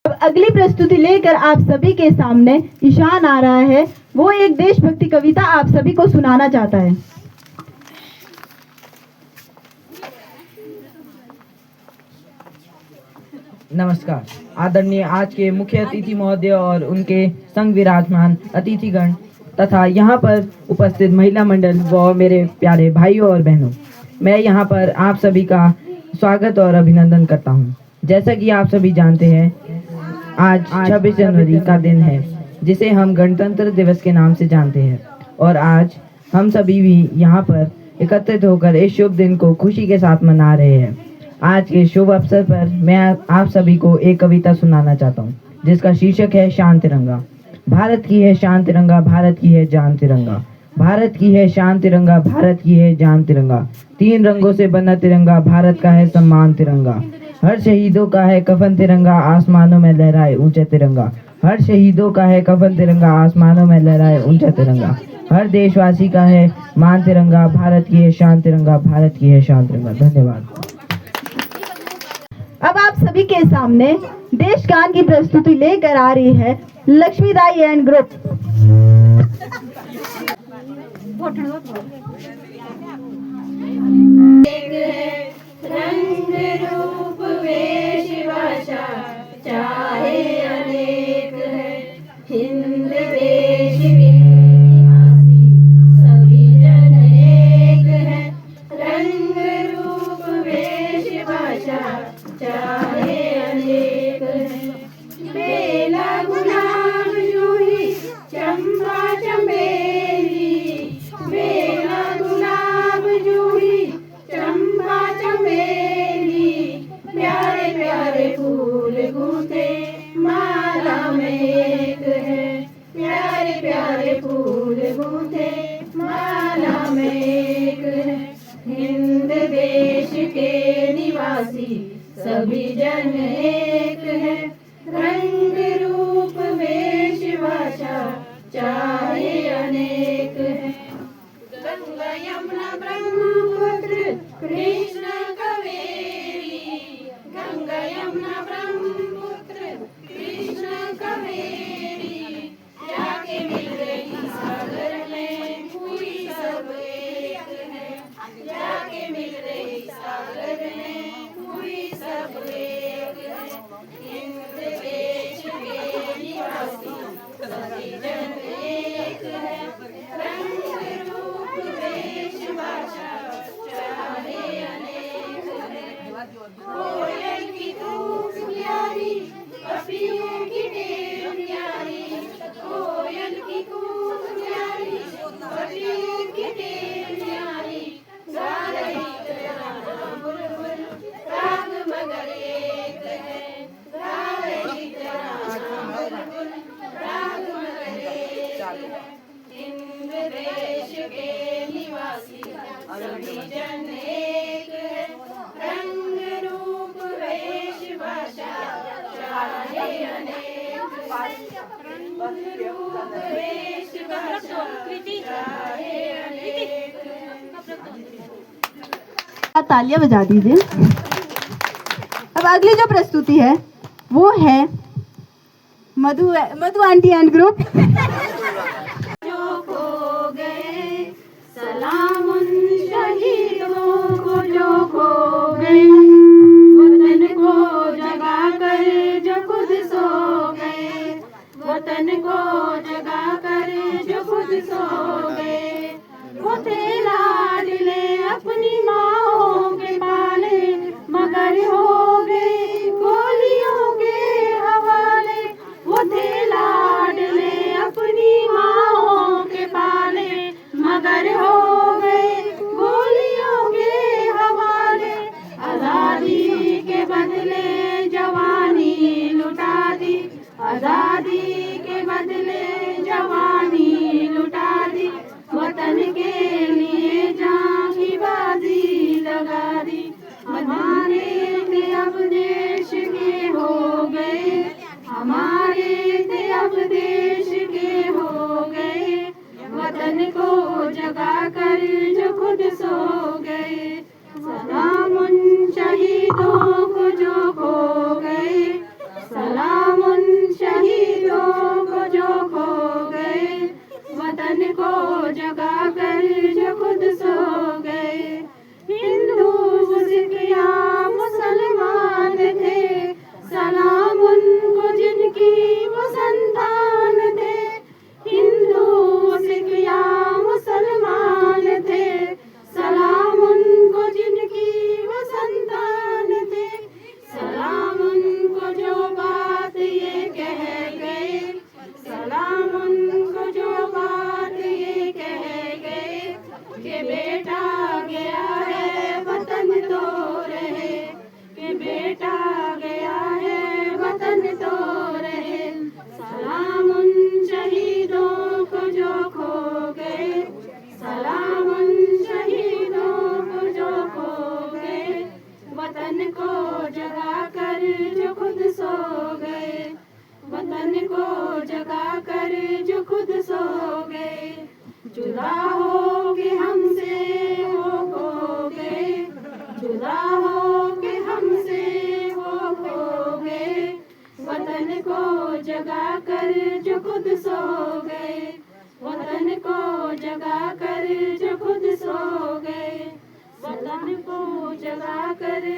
अब अगली प्रस्तुति लेकर आप सभी के सामने ईशान आ रहा है। वो एक देशभक्ति कविता आप सभी को सुनाना चाहता है। नमस्कार आदरणीय आज के मुख्य अतिथि महोदय और उनके संग विराजमान अतिथिगण तथा यहाँ पर उपस्थित महिला मंडल व मेरे प्यारे भाइयों और बहनों, मैं यहाँ पर आप सभी का स्वागत और अभिनंदन करता हूँ। जैसा कि आप सभी जानते हैं, आज 26 जनवरी का दिन है जिसे हम गणतंत्र दिवस के नाम से जानते हैं और आज हम सभी भी यहाँ पर एकत्रित होकर इस शुभ दिन को खुशी के साथ मना रहे हैं। आज के शुभ अवसर पर मैं आप सभी को एक कविता सुनाना चाहता हूँ जिसका शीर्षक है शान तिरंगा। भारत की है शान तिरंगा, भारत की है जान तिरंगा, भारत की है शान तिरंगा, भारत की है जान तिरंगा। 3 रंगों से बना तिरंगा, भारत का है सम्मान तिरंगा। हर शहीदों का है कफन तिरंगा, आसमानों में लहराए ऊंचा तिरंगा। हर शहीदों का है कफन तिरंगा, आसमानों में लहराए ऊंचा तिरंगा। हर देशवासी का है मान तिरंगा, भारत की है शान तिरंगा, भारत की है शान तिरंगा। धन्यवाद। अब आप सभी के सामने देश गान की प्रस्तुति लेकर आ रही है लक्ष्मीदाई एंड ग्रुप। रंग रूप वेश भाषा चाहे अनेक है, हिंद देश के निवासी सभी जन एक है। रंग रूप वेश भाषा चाहे अनेक है, बेला गुलाब जूही चंपा चमेली, बेला गुलाब जूही चंपा चमेली, प्यारे प्यारे फूल गूंथे माला में एक है, प्यारे प्यारे फूल गूंथे माला में एक है। हिंद देश के निवासी सभी जन एक है, रंग रूप वेश भाषा चाहे अनेक है। गंगा यमुना ब्रह्मपुत्र कृष्ण कावेरी, गंगा यमुना ब्रह्मपुत्र कृष्ण कावेरी, जाके मिल रही सागर में हुई सब एक है, जाके मिल रही सागर में हुई सब एक है। हिंद देश के निवासी सभी जन एक है, रंग रूप वेश भाषा चाहे अनेक है। कोयल की कूक प्यारी, पपियों की टेर प्यारी, कोयल की कूक प्यारी, पपियों की टेर प्यारी, गा रही तराना बुलबुल राग मगर एक है, गा रही तराना बुलबुल राग मगर एक है। हिंद देश के निवासी सभी जन एक है, रंग रूप वेश भाषा चाहे अनेक है, रंग रूप वेश भाषा चाहे अनेक है। तालियां बजा दीजिए। अब अगली जो प्रस्तुति है वो है मधु आंटी एंड ग्रुप। जो खो गए सलाम उन शहीदों को जो खो गए, वतन को जगा कर जो खुद सो गए, वतन को जगा कर जो खुद सो गए। वो थे लाडले अपनी माँओं के पाले, मगर हो गए गोलियों के हवाले। वो थे लाडले अपनी माँओं के पाले, मगर हो गए गोलियों के हवाले। आजादी के बदले जवानी लुटा दी, आजादी के बदले जवानी लुटा दी, वतन के लिए जान की बाजी लगा दी। हमारे थे अब देश के हो गए, हमारे थे अब देश के हो गए, वतन को जगा कर जो खुद सो गए। सलाम उन शहीदों को जो खो गए, सलाम शहीदों को जो खो गए, वतन को जगा कर जो खुद सो गए। हिंदू सिख या मुसलमान थे, सलाम उनको जिनकी वो संतान थे। हिंदू सिख या मुसलमान थे, सलाम उनको जिनकी वो संतान थे। सलाम उनको जो बात ये कह गए, सलाम उनको जो बात ये कह गए कि बेटा गया है वतन तो रहे, कि बेटा गया है वतन तो रहे। सलाम उन शहीदों को जो खो गए, सलाम उन शहीदों को जो खो गए, वतन को जगा कर जो खुद सो गए, वतन को जगा कर जो खुद सो गए। जुदा हो के हमसे वो खो गए, जुदा हो के हमसे वो खो गए, वतन को जगा कर जो खुद सो गए, वतन को जगा कर जो खुद सो गए, वतन को जगा कर